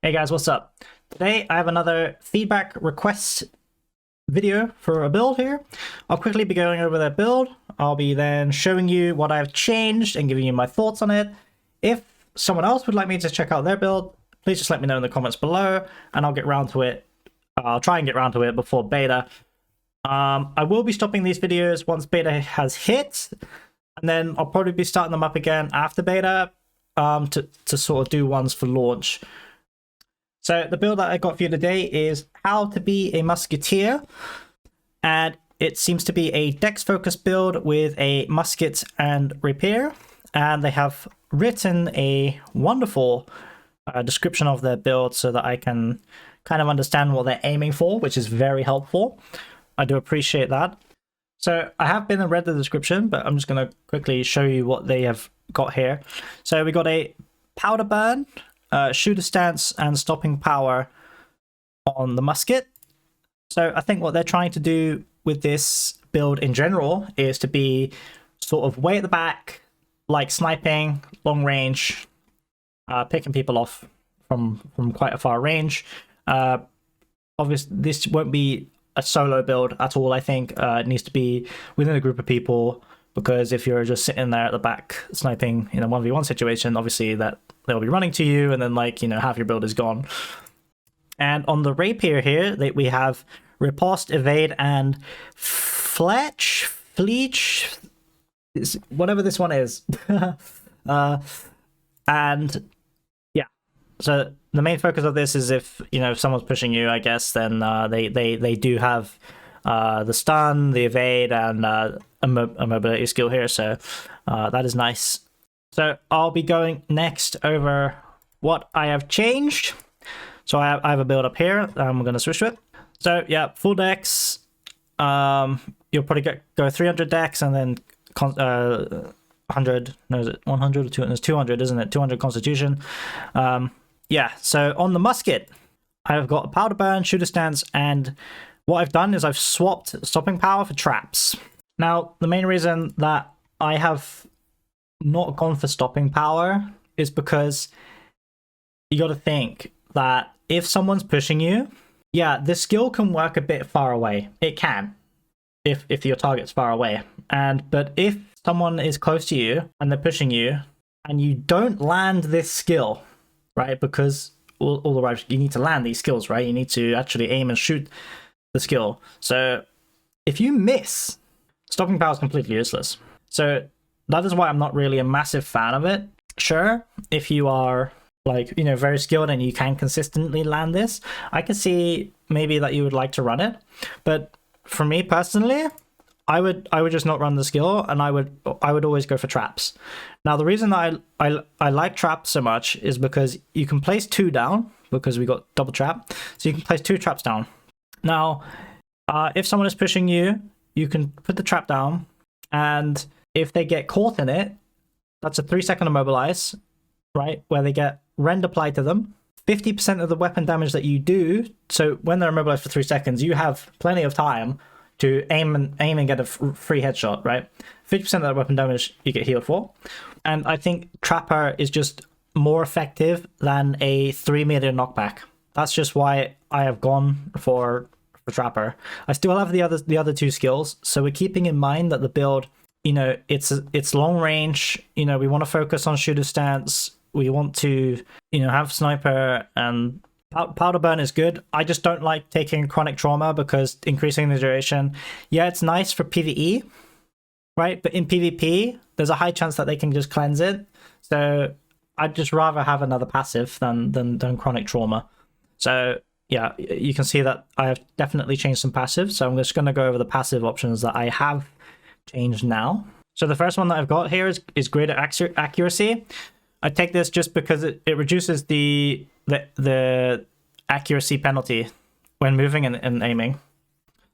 Hey guys, what's up? Today I have another feedback request video for a build here. I'll quickly be going over that build. I'll be then showing you what I've changed and giving you my thoughts on it. If someone else would like me to check out their build, please just let me know in the comments below and I'll get round to it. I'll try and get round to it before beta. I will be stopping these videos once beta has hit, and then I'll probably be starting them up again after beta to sort of do ones for launch. So the build that I got for you today is how to be a musketeer, and it seems to be a dex focused build with a musket and rapier, and they have written a wonderful description of their build so that I can kind of understand what they're aiming for, which is very helpful. I do appreciate that. So I have been and read the description, but I'm just going to quickly show you what they have got here. So we got a powder burn, shooter stance, and stopping power on the musket. So I think what they're trying to do with this build in general is to be sort of way at the back, like sniping, long range, picking people off from quite a far range. Obviously, this won't be a solo build at all. I think it needs to be within a group of people, because if you're just sitting there at the back sniping in a 1v1 situation, obviously that they'll be running to you, and then, like, you know, half your build is gone. And on the rapier here, we have riposte, evade, and fletch, whatever this one is. And yeah, so the main focus of this is if, you know, if someone's pushing you, I guess, then they do have the stun, the evade, and a mobility skill here, so that is nice. So I'll be going next over what I have changed. So I have a build up here. I'm going to switch to it. So yeah, full dex. You'll probably go 300 dex and then 100. No, is it 100 or 200? It's 200, isn't it? 200 constitution. Yeah. So on the musket, I've got a powder burn, shooter stance, and what I've done is I've swapped stopping power for traps. Now, the main reason that I have not gone for stopping power is because you got to think that if someone's pushing you, yeah, this skill can work a bit far away. It can, if your target's far away. But if someone is close to you and they're pushing you and you don't land this skill, right? Because all the right, you need to land these skills, right? You need to actually aim and shoot the skill. So if you miss, stopping power is completely useless. So that is why I'm not really a massive fan of it. Sure, if you are, like, you know, very skilled and you can consistently land this, I can see maybe that you would like to run it. But for me personally, I would just not run the skill, and I would always go for traps. Now, the reason I like traps so much is because you can place 2 down, because we got double trap, so you can place 2 traps down. Now, if someone is pushing you, you can put the trap down, and if they get caught in it, that's a 3-second immobilize, right? Where they get rend applied to them. 50% of the weapon damage that you do, so when they're immobilized for 3 seconds, you have plenty of time to aim and get a free headshot, right? 50% of that weapon damage you get healed for. And I think Trapper is just more effective than a 3-meter knockback. That's just why I have gone for Trapper. I still have the other 2 skills, so we're keeping in mind that the build, you know, it's long range. You know, we want to focus on shooter stance. We want to, you know, have sniper, and powder burn is good. I just don't like taking chronic trauma because increasing the duration. Yeah, it's nice for PvE, right? But in PvP, there's a high chance that they can just cleanse it. So I'd just rather have another passive than chronic trauma. So yeah, you can see that I have definitely changed some passives. So I'm just going to go over the passive options that I have changed now. So the first one that I've got here is greater accuracy. I take this just because it reduces the accuracy penalty when moving and aiming.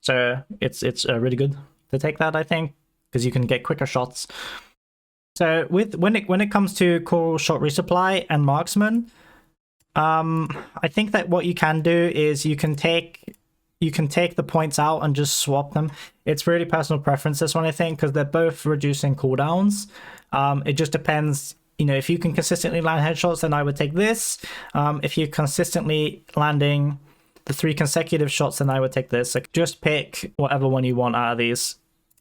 So it's really good to take that, I think, because you can get quicker shots. So when it comes to core shot resupply and marksman, I think that what you can do is you can take the points out and just swap them. It's really personal preference, this one, I think, because they're both reducing cooldowns. It just depends you know, if you can consistently land headshots, then I would take this. If you're consistently landing the 3 consecutive shots, then I would take this. Like, just pick whatever one you want out of these.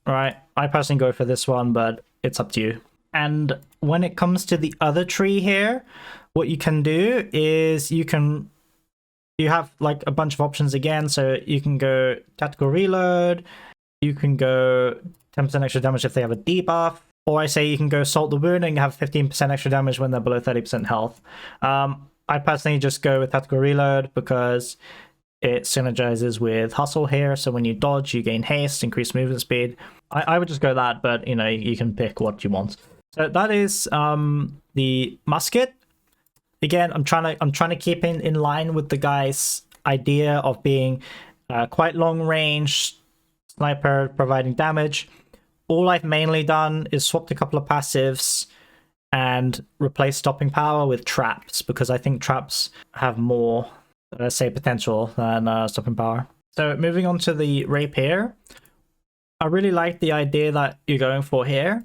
Right? I personally go for this one, but it's up to you. And when it comes to the other tree here, what you can do is you have like a bunch of options again. So you can go tactical reload, you can go 10% extra damage if they have a debuff, or I say you can go salt the wound and have 15% extra damage when they're below 30% health. I personally just go with tactical reload because it synergizes with hustle here, so when you dodge, you gain haste, increased movement speed. I would just go that, but you know, you can pick what you want. So that is the musket. Again, I'm trying to keep in line with the guy's idea of being quite long range sniper, providing damage. All I've mainly done is swapped a couple of passives and replaced stopping power with traps, because I think traps have more, let's say, potential than stopping power. So moving on to the rapier, I really like the idea that you're going for here.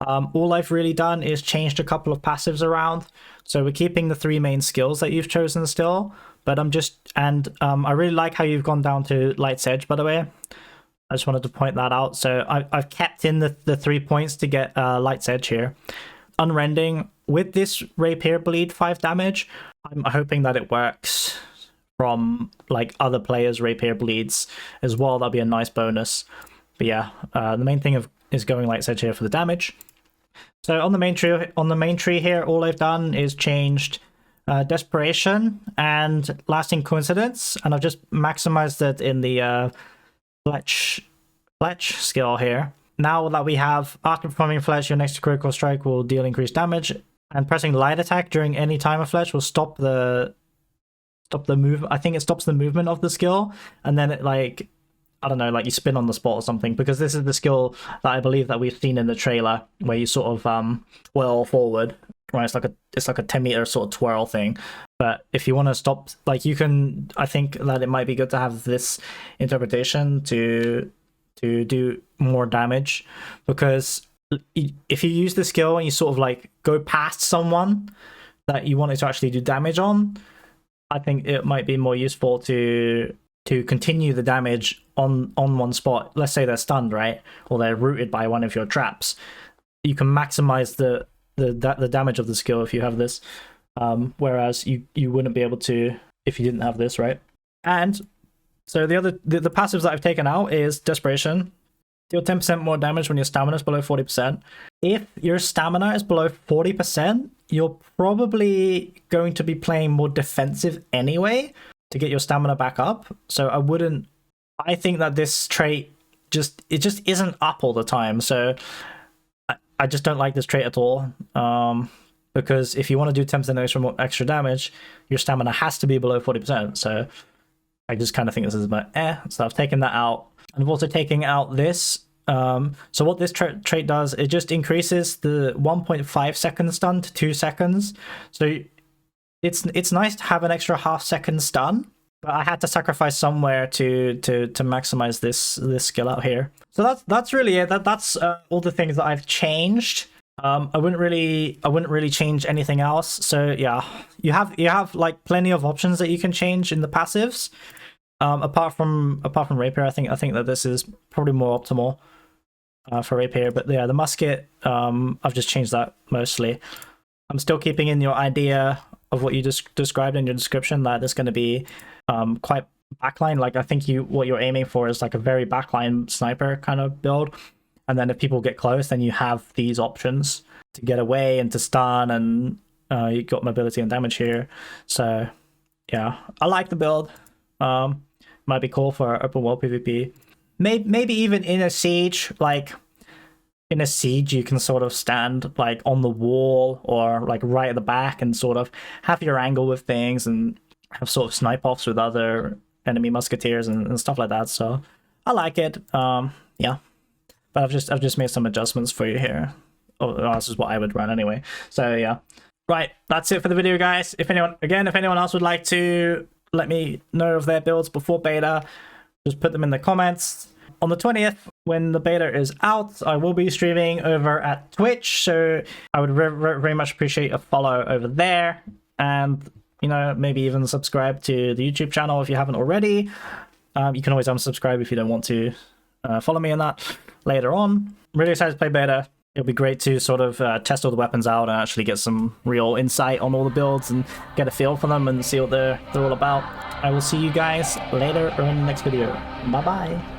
All I've really done is changed a couple of passives around. So we're keeping the 3 main skills that you've chosen still, but I really like how you've gone down to Light's Edge, by the way. I just wanted to point that out. So I've kept in the 3 points to get Light's Edge here. Unrending with this rapier bleed 5 damage. I'm hoping that it works from like other players' rapier bleeds as well. That'll be a nice bonus. But yeah, the main thing is going Light's Edge here for the damage. So on the main tree here, all I've done is changed Desperation and Lasting Coincidence, and I've just maximized it in the Fletch skill here. Now that we have after performing Fletch, your next critical strike will deal increased damage, and pressing light attack during any time of Fletch will stop the move. I think it stops the movement of the skill, and then it, like, I don't know, like you spin on the spot or something, because this is the skill that I believe that we've seen in the trailer, where you sort of whirl forward. Right, it's like a 10-meter sort of twirl thing. But if you want to stop, like, you can, I think that it might be good to have this interpretation to do more damage, because if you use the skill and you sort of like go past someone that you wanted to actually do damage on, I think it might be more useful to continue the damage on one spot. Let's say they're stunned, right, or they're rooted by one of your traps. You can maximize the damage of the skill if you have this, whereas you wouldn't be able to if you didn't have this, right? And so the passives that I've taken out is Desperation. Deal 10% more damage when your stamina is below 40%. If your stamina is below 40%, you're probably going to be playing more defensive anyway to get your stamina back up. So I think that this trait just isn't up all the time. So I just don't like this trait at all. Because if you want to do 10% extra damage, your stamina has to be below 40%. So I just kind of think this is about so I've taken that out. And I've also taken out this. So what this trait does, it just increases the 1.5 second stun to 2 seconds. So it's nice to have an extra half-second stun, but I had to sacrifice somewhere to maximize this skill out here. So that's really it. That's all the things that I've changed. I wouldn't really change anything else. So yeah, you have like plenty of options that you can change in the passives. Apart from rapier, I think that this is probably more optimal for rapier. But yeah, the musket, I've just changed that mostly. I'm still keeping in your idea of what you just described in your description, that it's going to be quite backline. Like, I think what you're aiming for is like a very backline sniper kind of build. And then if people get close, then you have these options to get away and to stun, and you got mobility and damage here. So yeah, I like the build. Might be cool for open world PvP. Maybe even in a siege, like in a siege, you can sort of stand like on the wall or like right at the back and sort of have your angle with things and have sort of snipe offs with other enemy musketeers and stuff like that. So I like it. Yeah, but I've just made some adjustments for you here. Oh, this is what I would run anyway. So yeah, right. That's it for the video, guys. If anyone else would like to let me know of their builds before beta, just put them in the comments. On the 20th, when the beta is out, I will be streaming over at Twitch, so I would very much appreciate a follow over there, and you know, maybe even subscribe to the YouTube channel if you haven't already. You can always unsubscribe if you don't want to follow me in that later on. Really excited to play beta. It'll be great to sort of test all the weapons out and actually get some real insight on all the builds and get a feel for them and see what they're all about. I will see you guys later or in the next video. Bye bye.